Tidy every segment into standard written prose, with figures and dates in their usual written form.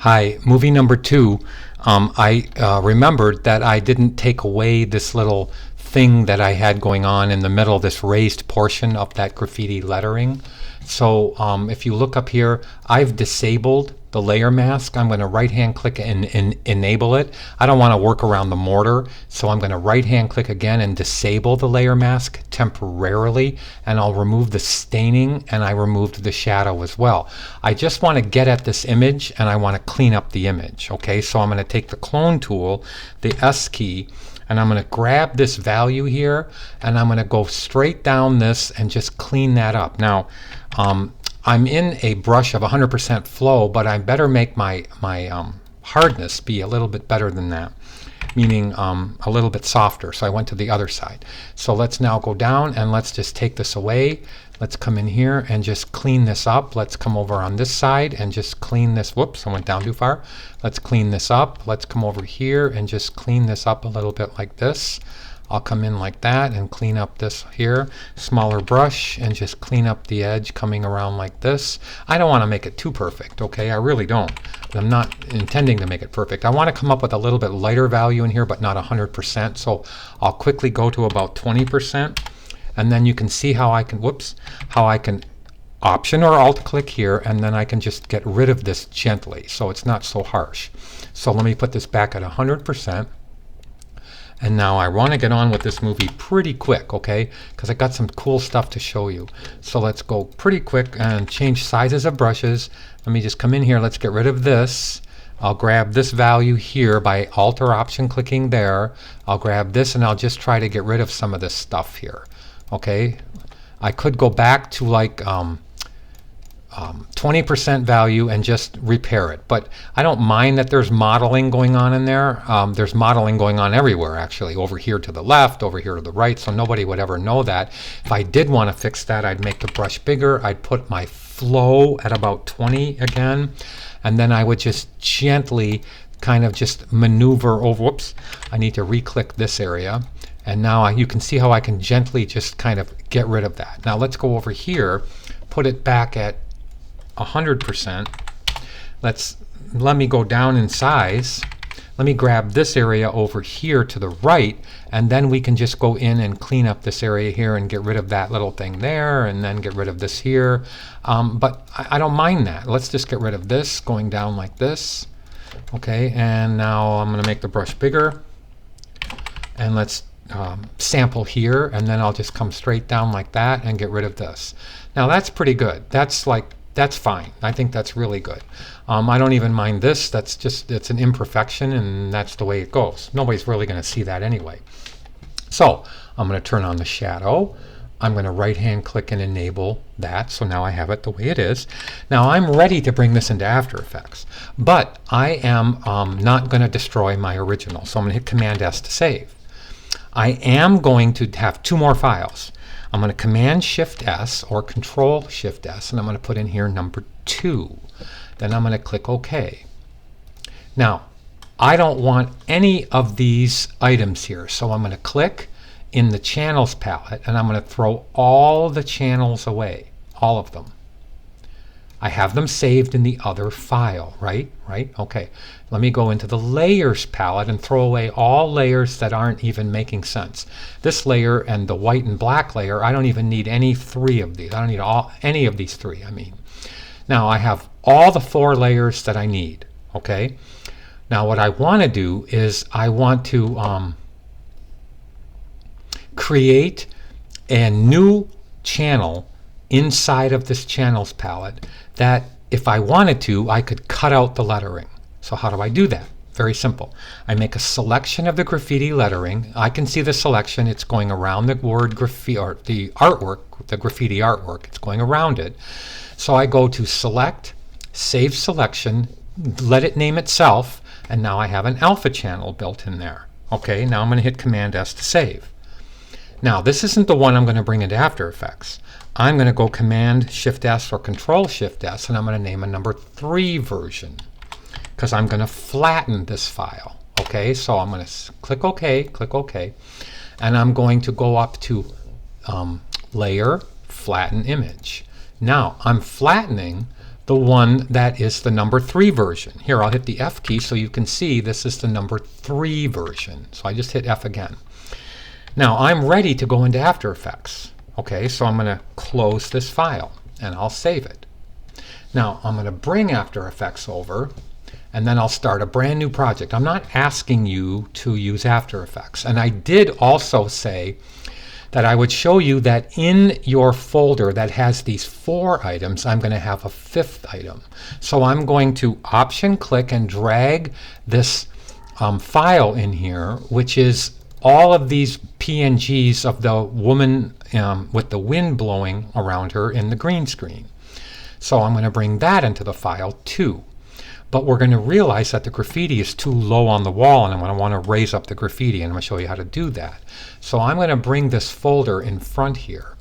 Hi, movie number two. I remembered that I didn't take away this little thing that I had going on in the middle, this raised portion of that graffiti lettering. So if you look up here, I've disabled the layer mask. I'm going to right hand click and enable it. I don't want to work around the mortar, so I'm going to right hand click again and disable the layer mask temporarily, and I'll remove the staining, and I removed the shadow as well. I just want to get at this image and I want to clean up the image. Okay, so I'm going to take the clone tool, the S key, and I'm going to grab this value here and I'm going to go straight down this and just clean that up. Now I'm in a brush of 100% flow, but I better make my hardness be a little bit better than that, meaning a little bit softer. So I went to the other side. So let's now go down and let's just take this away. Let's come in here and just clean this up. Let's come over on this side and just clean this. Whoops, I went down too far. Let's clean this up. Let's come over here and just clean this up a little bit like this. I'll come in like that and clean up this here. Smaller brush and just clean up the edge coming around like this. I don't want to make it too perfect, okay? I really don't. I'm not intending to make it perfect. I want to come up with a little bit lighter value in here, but not 100%. So I'll quickly go to about 20%. And then you can see how I can, how I can Option or Alt click here, and then I can just get rid of this gently so it's not so harsh. So let me put this back at 100%. And now I want to get on with this movie pretty quick, okay? Because I got some cool stuff to show you. So let's go pretty quick and change sizes of brushes. Let me just come in here. Let's get rid of this. I'll grab this value here by Alt or Option clicking there. I'll grab this and I'll just try to get rid of some of this stuff here. Okay? I could go back to like 20% value and just repair it. But I don't mind that there's modeling going on in there. There's modeling going on everywhere, actually, over here to the left, over here to the right, so nobody would ever know that. If I did want to fix that, I'd make the brush bigger. I'd put my flow at about 20 again, and then I would just gently kind of just maneuver over. Whoops, I need to re-click this area. And now you can see how I can gently just kind of get rid of that. Now let's go over here, put it back at 100%. Let me go down in size. Let me grab this area over here to the right, and then we can just go in and clean up this area here and get rid of that little thing there, and then get rid of this here. But I don't mind that. Let's just get rid of this, going down like this. Okay, and now I'm going to make the brush bigger, and let's sample here, and then I'll just come straight down like that and get rid of this. Now that's pretty good. That's fine. I think that's really good. I don't even mind this. It's an imperfection, and that's the way it goes. Nobody's really going to see that anyway. So I'm going to turn on the shadow. I'm going to right hand click and enable that, so now I have it the way it is. Now I'm ready to bring this into After Effects, but I am not going to destroy my original, so I'm going to hit Command S to save. I am going to have two more files. I'm going to Command Shift S or Control Shift S, and I'm going to put in here number 2. Then I'm going to click OK. Now, I don't want any of these items here, so I'm going to click in the Channels palette, and I'm going to throw all the channels away, all of them. I have them saved in the other file, right? Okay. Let me go into the Layers palette and throw away all layers that aren't even making sense. This layer and the white and black layer, I don't even need any three of these. I don't need any of these three, I mean. Now I have all the 4 layers that I need, okay? Now what I want to do is I want to create a new channel inside of this Channels palette that if I wanted to, I could cut out the lettering. So how do I do that? Very simple. I make a selection of the graffiti lettering. I can see the selection. It's going around the word graffiti, or the artwork, the graffiti artwork. It's going around it. So I go to Select, Save Selection, let it name itself, and now I have an alpha channel built in there. Okay, now I'm going to hit Command S to save. Now this isn't the one I'm going to bring into After Effects. I'm going to go Command Shift S or Control Shift S, and I'm going to name a number 3 version because I'm going to flatten this file. Okay, so I'm going to click OK, and I'm going to go up to Layer, Flatten Image. Now I'm flattening the one that is the number 3 version. Here, I'll hit the F key so you can see this is the number 3 version. So I just hit F again. Now I'm ready to go into After Effects. Okay, so I'm going to close this file and I'll save it. Now I'm going to bring After Effects over and then I'll start a brand new project. I'm not asking you to use After Effects. And I did also say that I would show you that in your folder that has these 4 items, I'm going to have a 5th item. So I'm going to Option click and drag this file in here, which is all of these PNGs of the woman with the wind blowing around her in the green screen. So I'm going to bring that into the file too. But we're going to realize that the graffiti is too low on the wall and I'm going to want to raise up the graffiti, and I'm going to show you how to do that. So I'm going to bring this folder in front here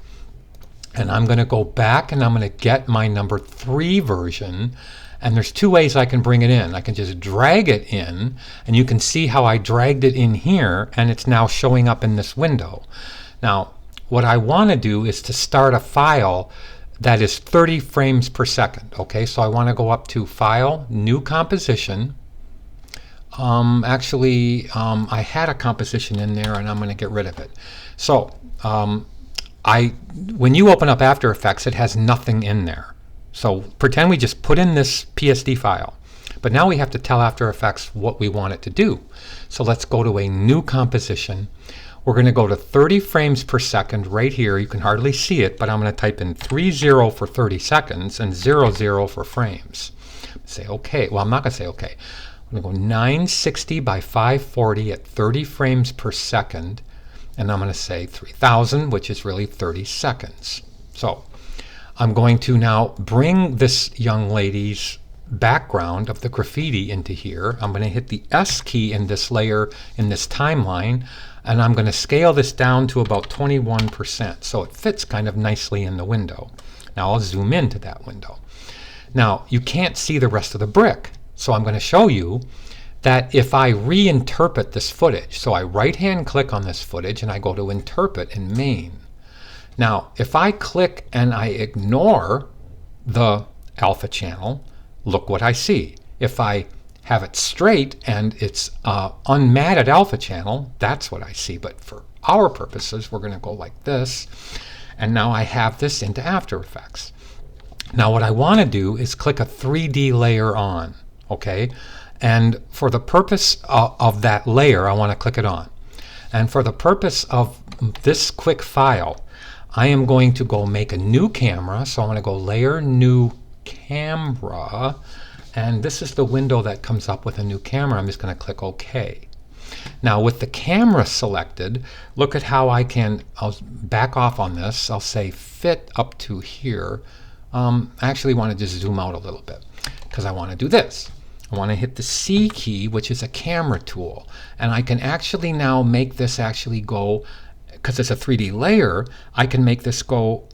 and I'm going to go back and I'm going to get my number 3 version, and there's 2 ways I can bring it in. I can just drag it in and you can see how I dragged it in here and it's now showing up in this window. Now what I want to do is to start a file that is 30 frames per second. Okay, so I want to go up to File, New Composition. I had a composition in there and I'm going to get rid of it. So when you open up After Effects, it has nothing in there. So pretend we just put in this PSD file. But now we have to tell After Effects what we want it to do. So let's go to a new composition. We're going to go to 30 frames per second right here. You can hardly see it, but I'm going to type in 30 for 30 seconds and 00 for frames. Say OK. Well, I'm not going to say OK. I'm going to go 960 by 540 at 30 frames per second. And I'm going to say 3000, which is really 30 seconds. So I'm going to now bring this young lady's background of the graffiti into here. I'm going to hit the S key in this layer, in this timeline, and I'm going to scale this down to about 21%, so it fits kind of nicely in the window. Now I'll zoom into that window. Now you can't see the rest of the brick, so I'm going to show you that if I reinterpret this footage, so I right-hand click on this footage and I go to Interpret in Main. Now if I click and I ignore the alpha channel, look what I see. If I have it straight and it's unmatted alpha channel, that's what I see. But for our purposes, we're going to go like this. And now I have this into After Effects. Now what I want to do is click a 3D layer on. Okay? And for the purpose of that layer, I want to click it on. And for the purpose of this quick file, I am going to go make a new camera. So I'm going to go Layer, New Camera, and this is the window that comes up with a new camera. I'm just going to click OK. Now with the camera selected, look at how I'll back off on this. I'll say fit up to here. I actually want to just zoom out a little bit because I want to do this. I want to hit the C key, which is a camera tool, and I can actually now make this actually go, because it's a 3D layer, I can make this go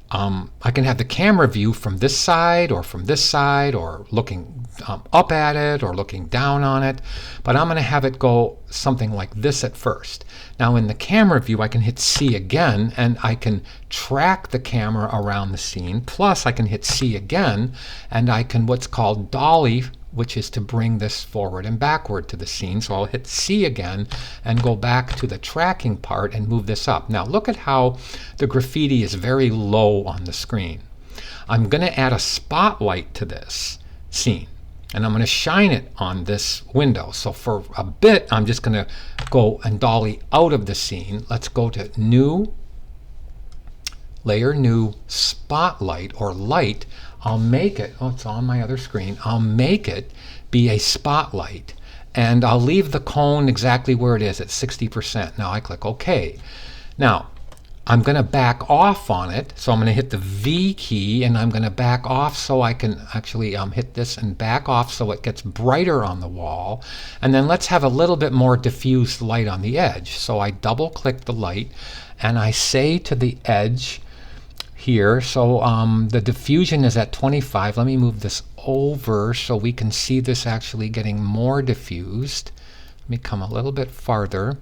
I can have the camera view from this side or looking up at it or looking down on it, but I'm going to have it go something like this at first. Now in the camera view I can hit C again and I can track the camera around the scene, plus I can hit C again and I can what's called dolly, which is to bring this forward and backward to the scene. So I'll hit C again and go back to the tracking part and move this up. Now look at how the graffiti is very low on the screen. I'm going to add a spotlight to this scene and I'm going to shine it on this window. So for a bit I'm just going to go and dolly out of the scene. Let's go to New, Layer, New, Spotlight or Light. I'll make it, oh, it's on my other screen. I'll make it be a spotlight and I'll leave the cone exactly where it is at 60%. Now I click OK. Now I'm going to back off on it, so I'm going to hit the V key and I'm going to back off so I can actually hit this and back off so it gets brighter on the wall. And then let's have a little bit more diffused light on the edge. So I double click the light and I say to the edge here, so the diffusion is at 25. Let me move this over so we can see this actually getting more diffused. Let me come a little bit farther.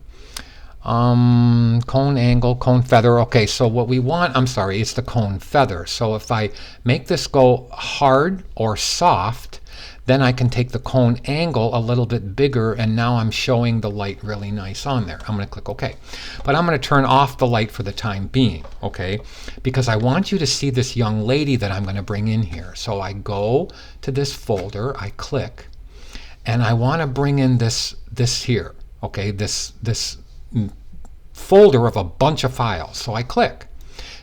Cone angle, cone feather. Okay, so what we want, I'm sorry, it's the cone feather. So if I make this go hard or soft, then I can take the cone angle a little bit bigger, and now I'm showing the light really nice on there. I'm going to click OK. But I'm going to turn off the light for the time being, okay? Because I want you to see this young lady that I'm going to bring in here. So I go to this folder, I click, and I want to bring in this here, okay? This folder of a bunch of files. So I click.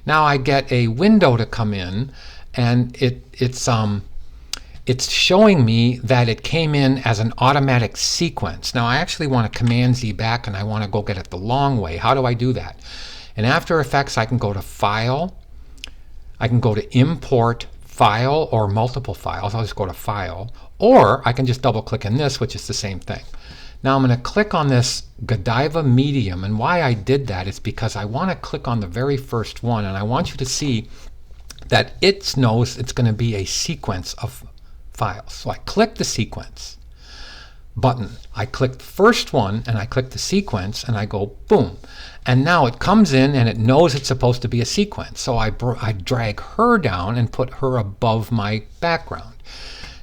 Now I get a window to come in, and it's showing me that it came in as an automatic sequence. Now I actually want to Command Z back, and I want to go get it the long way. How do I do that? In After Effects, I can go to File, I can go to Import File or multiple files. I'll just go to File, or I can just double click in this, which is the same thing. Now I'm going to click on this Godiva Medium, and why I did that is because I want to click on the very first one, and I want you to see that it knows it's going to be a sequence of files. So I click the sequence button. I click the first one, and I click the sequence, and I go boom. And now it comes in, and it knows it's supposed to be a sequence. So I drag her down and put her above my background.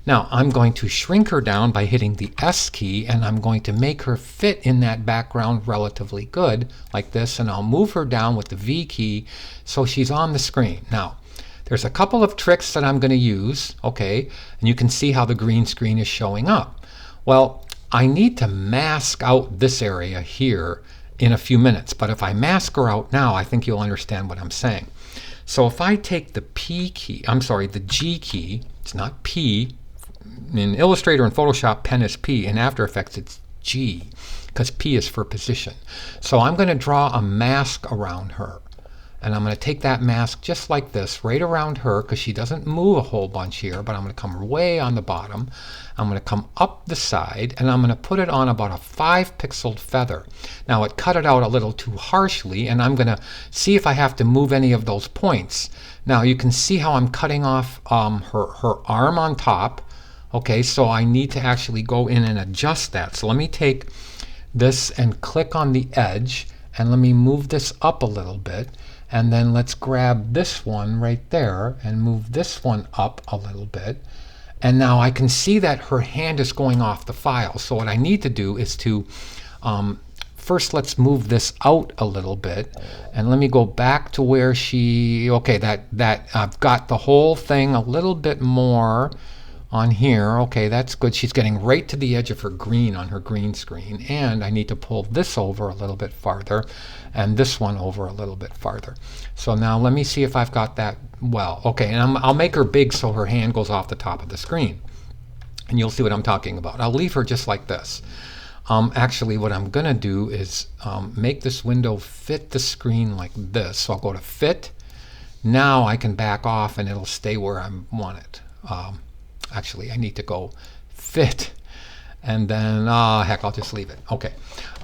Now I'm going to shrink her down by hitting the S key, and I'm going to make her fit in that background relatively good, like this, and I'll move her down with the V key so she's on the screen. Now, there's a couple of tricks that I'm going to use, okay, and you can see how the green screen is showing up. Well, I need to mask out this area here in a few minutes, but if I mask her out now, I think you'll understand what I'm saying. So if I take the P key, I'm sorry, the G key, it's not P. In Illustrator and Photoshop, pen is P. In After Effects, it's G, because P is for position. So I'm going to draw a mask around her. And I'm going to take that mask just like this, right around her, because she doesn't move a whole bunch here, but I'm going to come way on the bottom. I'm going to come up the side, and I'm going to put it on about a 5-pixel feather. Now, it cut it out a little too harshly, and I'm going to see if I have to move any of those points. Now, you can see how I'm cutting off her arm on top. Okay, so I need to actually go in and adjust that. So let me take this and click on the edge, and let me move this up a little bit. And then let's grab this one right there and move this one up a little bit. And now I can see that her hand is going off the file. So what I need to do is to, first let's move this out a little bit. And let me go back to where she, okay, that I've got the whole thing a little bit more on here. Okay, that's good. She's getting right to the edge of her green on her green screen. And I need to pull this over a little bit farther and this one over a little bit farther. So now let me see if I've got that well. Okay, and I'll make her big so her hand goes off the top of the screen. And you'll see what I'm talking about. I'll leave her just like this. Actually, what I'm going to do is make this window fit the screen like this. So I'll go to Fit. Now I can back off and it'll stay where I want it. Actually, I need to go Fit, and then heck, I'll just leave it. Okay,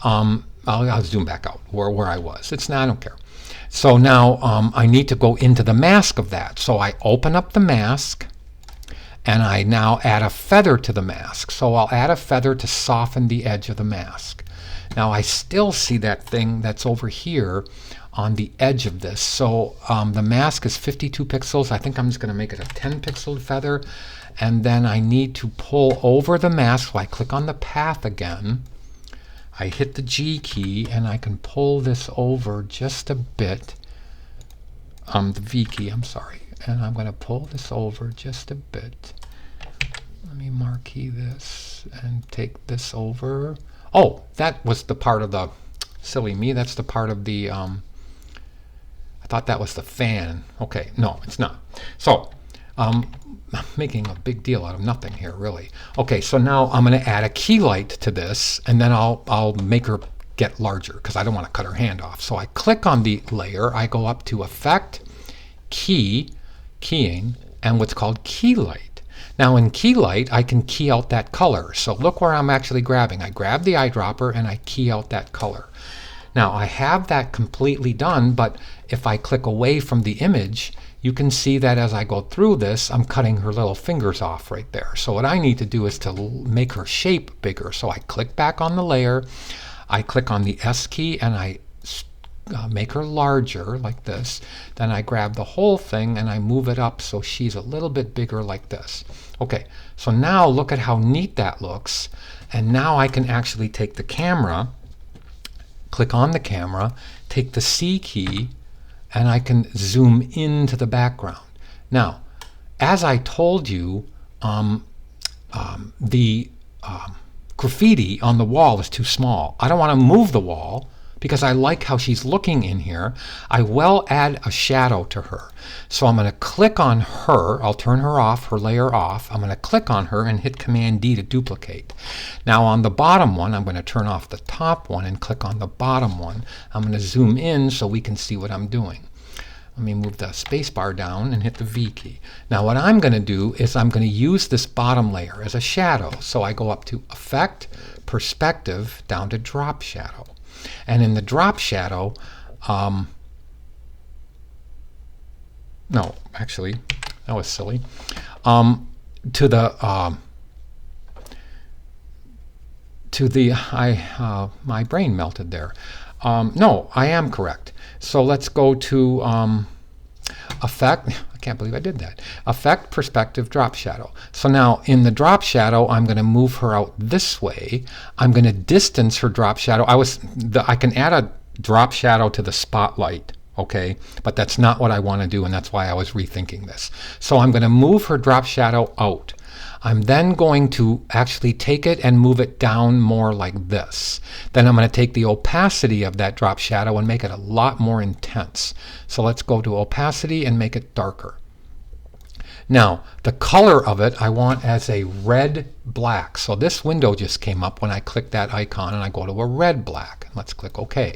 I'll zoom back out where I was. I don't care. So now I need to go into the mask of that. So I open up the mask, and I now add a feather to the mask. So I'll add a feather to soften the edge of the mask. Now I still see that thing that's over here on the edge of this. So the mask is 52 pixels. I think I'm just going to make it a 10-pixel feather. And then I need to pull over the mask. So I click on the path again. I hit the G key, and I can pull this over just a bit. The V key, I'm sorry. And I'm going to pull this over just a bit. Let me marquee this and take this over. Oh, that was the part of the, silly me, that's the part of the, I thought that was the fan. Okay, no, it's not. So, I'm making a big deal out of nothing here, really. Okay, so now I'm going to add a key light to this, and then I'll make her get larger because I don't want to cut her hand off. So I click on the layer, I go up to Effect, Keying, and what's called Key Light. Now in Key Light, I can key out that color. So look where I'm actually grabbing. I grab the eyedropper and I key out that color. Now I have that completely done, but if I click away from the image, you can see that as I go through this, I'm cutting her little fingers off right there. So what I need to do is to make her shape bigger. So I click back on the layer, I click on the S key, and I make her larger like this. Then I grab the whole thing and I move it up so she's a little bit bigger like this. Okay, so now look at how neat that looks. And now I can actually take the camera, click on the camera, take the C key, and I can zoom into the background. Now, as I told you, the graffiti on the wall is too small. I don't want to move the wall because I like how she's looking in here. I will add a shadow to her. So I'm going to click on her. I'll turn her off, her layer off. I'm going to click on her and hit Command D to duplicate. Now on the bottom one, I'm going to turn off the top one and click on the bottom one. I'm going to zoom in so we can see what I'm doing. Let me move the space bar down and hit the V key. Now what I'm going to do is I'm going to use this bottom layer as a shadow. So I go up to Effect, Perspective, down to Drop Shadow. And in the drop shadow, no, actually, that was silly. My brain melted there. No, I am correct. So let's go to Effect. I can't believe I did that. Effect, Perspective, Drop Shadow. So now in the drop shadow, I'm going to move her out this way. I'm going to distance her drop shadow. I can add a drop shadow to the spotlight, okay? But that's not what I want to do, and that's why I was rethinking this. So I'm going to move her drop shadow out. I'm then going to actually take it and move it down more like this. Then I'm going to take the opacity of that drop shadow and make it a lot more intense. So let's go to opacity and make it darker. Now, the color of it I want as a red-black. So this window just came up when I click that icon and I go to a red-black. Let's click OK.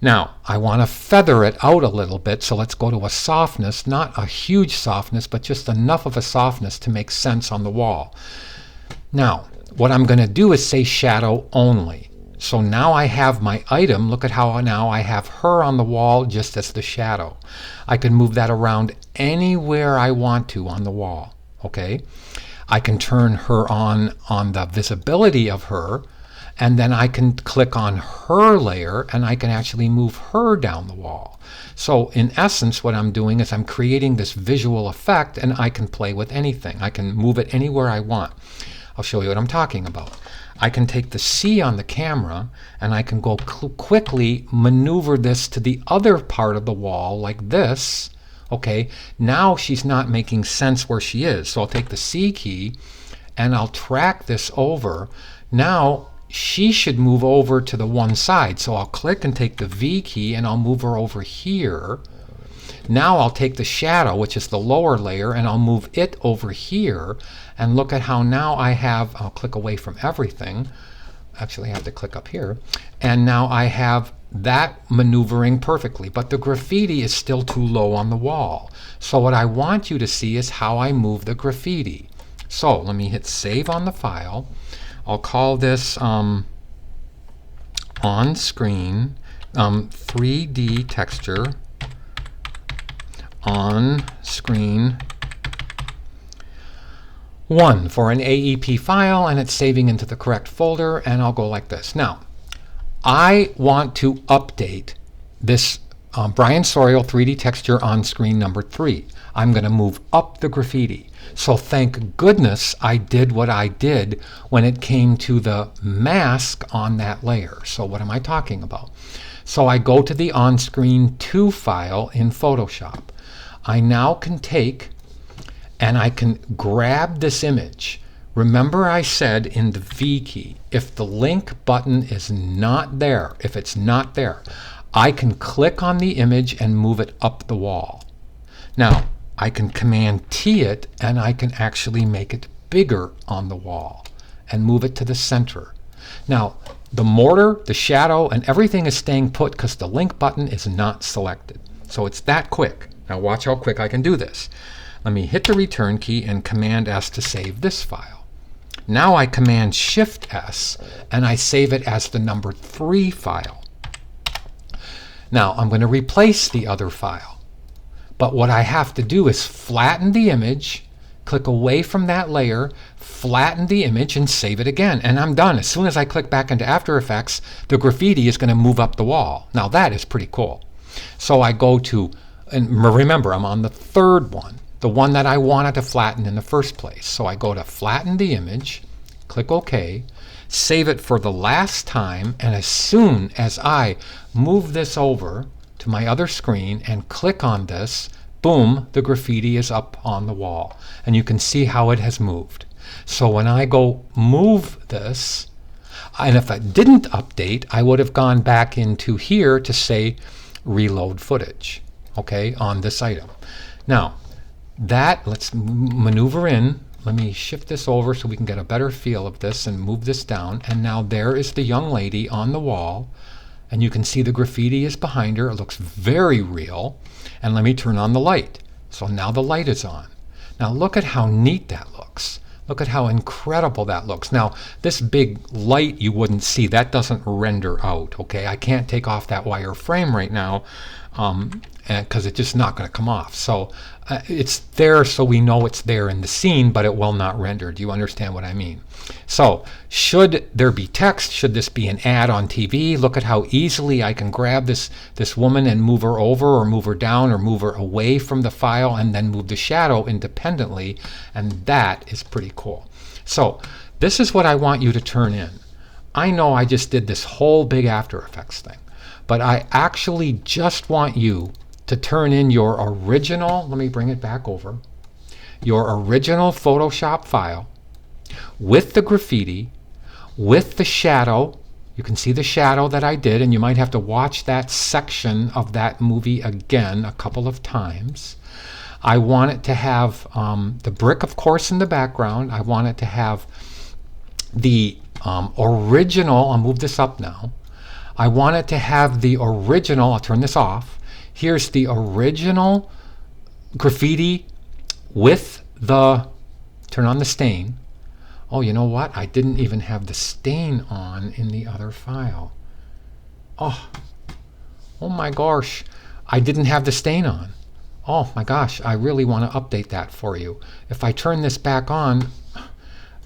Now, I want to feather it out a little bit, so let's go to a softness, not a huge softness, but just enough of a softness to make sense on the wall. Now, what I'm going to do is say shadow only. So now I have my item. Look at how now I have her on the wall just as the shadow. I can move that around anywhere I want to on the wall. Okay? I can turn her on the visibility of her, and then I can click on her layer and I can actually move her down the wall. So in essence, what I'm doing is I'm creating this visual effect, and I can play with anything. I can move it anywhere I want. I'll show you what I'm talking about. I can take the C on the camera and I can go quickly maneuver this to the other part of the wall like this. Okay, now she's not making sense where she is. So I'll take the C key and I'll track this over. Now she should move over to the one side. So I'll click and take the V key and I'll move her over here. Now I'll take the shadow, which is the lower layer, and I'll move it over here. And look at how now I have, I'll click away from everything. Actually, I have to click up here. And now I have that maneuvering perfectly. But the graffiti is still too low on the wall. So what I want you to see is how I move the graffiti. So let me hit save on the file. I'll call this on screen 3D texture on screen 1 for an AEP file, and it's saving into the correct folder, and I'll go like this. Now, I want to update this Brian Sorial 3D texture on screen number 3. I'm going to move up the graffiti. So thank goodness I did what I did when it came to the mask on that layer. So what am I talking about? So I go to the on-screen 2 file in Photoshop. I now can take and I can grab this image. Remember I said in the V key, if the link button is not there, if it's not there, I can click on the image and move it up the wall. Now, I can Command T it and I can actually make it bigger on the wall and move it to the center. Now, the mortar, the shadow, and everything is staying put because the link button is not selected. So it's that quick. Now watch how quick I can do this. Let me hit the return key and Command S to save this file. Now I Command Shift S and I save it as the number 3 file. Now I'm going to replace the other file. But what I have to do is flatten the image, click away from that layer, flatten the image, and save it again. And I'm done. As soon as I click back into After Effects, the graffiti is going to move up the wall. Now that is pretty cool. So I go to, and remember, I'm on the third one, the one that I wanted to flatten in the first place. So I go to Flatten the Image, click OK, save it for the last time, and as soon as I move this over to my other screen and click on this, boom, the graffiti is up on the wall. And you can see how it has moved. So when I go move this, and if I didn't update, I would have gone back into here to say reload footage, okay, on this item. Now, let's maneuver in. Let me shift this over so we can get a better feel of this and move this down. And now there is the young lady on the wall. And you can see the graffiti is behind her. It looks very real. And let me turn on the light. So now the light is on. Now look at how neat that looks. Look at how incredible that looks. Now, this big light you wouldn't see. That doesn't render out, okay? I can't take off that wire frame right now because it's just not going to come off. So it's there so we know it's there in the scene, but it will not render. Do you understand what I mean? So should there be text, should this be an ad on TV, look at how easily I can grab this woman and move her over or move her down or move her away from the file and then move the shadow independently, and that is pretty cool. So this is what I want you to turn in. I know I just did this whole big After Effects thing, but I actually just want you to turn in your original, let me bring it back over, your original Photoshop file with the graffiti, with the shadow. You can see the shadow that I did, and you might have to watch that section of that movie again a couple of times. I want it to have the brick, of course, in the background. I want it to have the original, I'll move this up now. I want it to have the original, I'll turn this off. Here's the original graffiti with the, turn on the stain. Oh, you know what? I didn't even have the stain on in the other file. Oh my gosh. I didn't have the stain on. Oh my gosh, I really want to update that for you. If I turn this back on,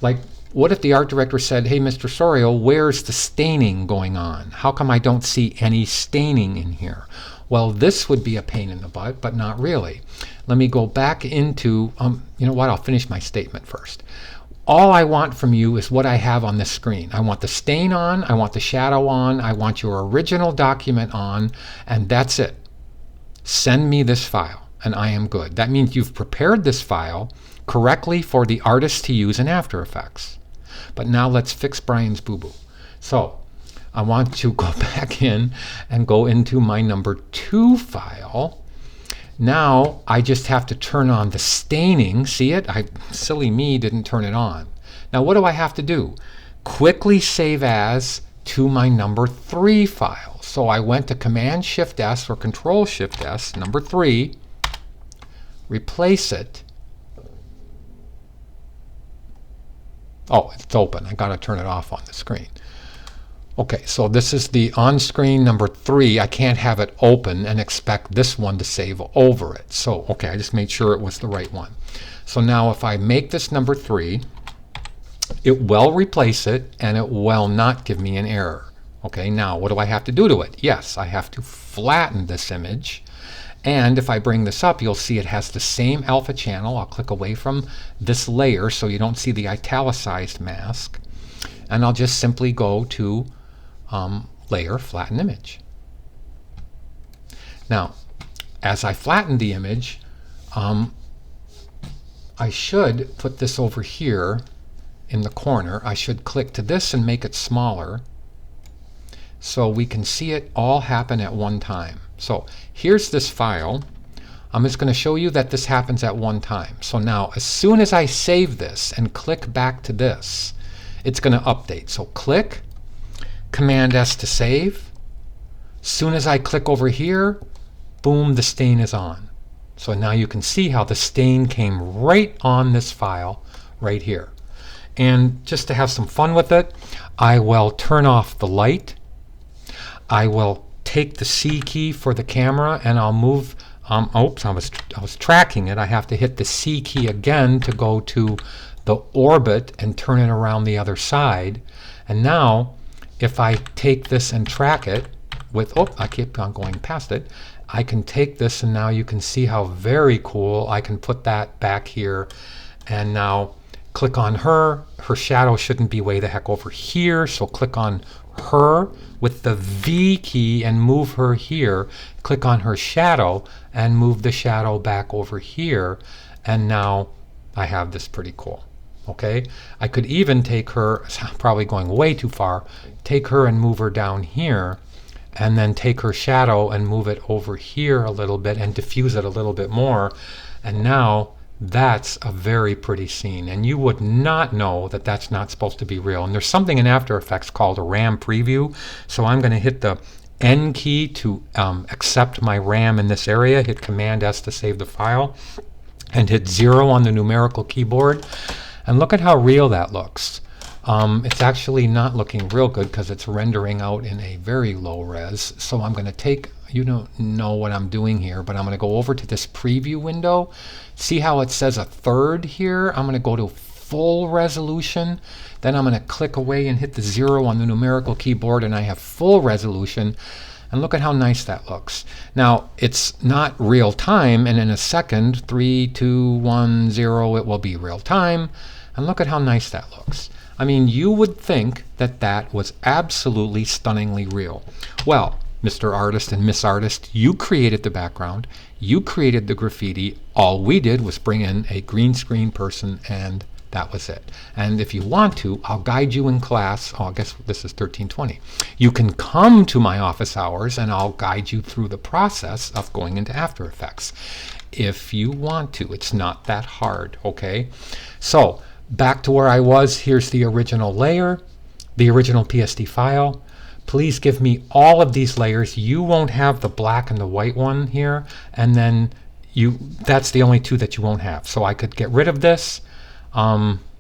like, what if the art director said, hey, Mr. Sorio, where's the staining going on? How come I don't see any staining in here? Well, this would be a pain in the butt, but not really. Let me go back into, you know what, I'll finish my statement first. All I want from you is what I have on the screen. I want the stain on, I want the shadow on, I want your original document on, and that's it. Send me this file, and I am good. That means you've prepared this file correctly for the artist to use in After Effects. But now let's fix Brian's boo-boo. So I want to go back in and go into my number 2 file. Now I just have to turn on the staining. See it? Silly me, didn't turn it on. Now what do I have to do? Quickly save as to my number 3 file. So I went to Command-Shift-S or Control-Shift-S, number 3, replace it. Oh, it's open. I got to turn it off on the screen. Okay, so this is the on-screen number 3. I can't have it open and expect this one to save over it. So, okay, I just made sure it was the right one. So now if I make this number 3, it will replace it and it will not give me an error. Okay, now what do I have to do to it? Yes, I have to flatten this image. And if I bring this up, you'll see it has the same alpha channel. I'll click away from this layer so you don't see the italicized mask. And I'll just simply go to Layer, Flatten Image. Now, as I flatten the image, I should put this over here in the corner. I should click to this and make it smaller so we can see it all happen at one time. So here's this file. I'm just going to show you that this happens at one time. So now as soon as I save this and click back to this, it's going to update. So click, Command-S to save. Soon as I click over here, boom, the stain is on. So now you can see how the stain came right on this file right here. And just to have some fun with it, I will turn off the light. I will take the C key for the camera and I'll move oops, I was tracking it. I have to hit the C key again to go to the orbit and turn it around the other side. And now, if I take this and track it with, I keep on going past it. I can take this, and now you can see how very cool. I can put that back here, and now click on her. Her shadow shouldn't be way the heck over here, so click on her with the V key and move her here. Click on her shadow and move the shadow back over here, and now I have this pretty cool. Okay, I could even take her, probably going way too far, take her and move her down here, and then take her shadow and move it over here a little bit and diffuse it a little bit more, and now that's a very pretty scene. And you would not know that that's not supposed to be real. And there's something in After Effects called a RAM preview, so I'm going to hit the N key to accept my RAM in this area, hit Command S to save the file, and hit 0 on the numerical keyboard. And look at how real that looks. It's actually not looking real good because it's rendering out in a very low res. So I'm going to take, you don't know what I'm doing here, but I'm going to go over to this preview window. See how it says a third here? I'm going to go to full resolution. Then I'm going to click away and hit the 0 on the numerical keyboard, and I have full resolution. And look at how nice that looks. Now, it's not real time, and in a second, 3, 2, 1, 0, it will be real time. And look at how nice that looks. I mean, you would think that that was absolutely stunningly real. Well, Mr. Artist and Miss Artist, you created the background, you created the graffiti. All we did was bring in a green screen person, and that was it. And if you want to, I'll guide you in class. I guess this is 1320. You can come to my office hours, and I'll guide you through the process of going into After Effects. If you want to, it's not that hard, okay? So, back to where I was. Here's the original layer, the original PSD file. Please give me all of these layers. You won't have the black and the white one here, and then that's the only two that you won't have. So I could get rid of this.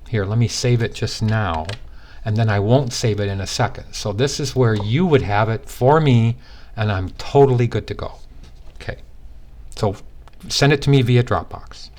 Here, let me save it just now, and then I won't save it in a second. So this is where you would have it for me, and I'm totally good to go. Okay, so send it to me via Dropbox.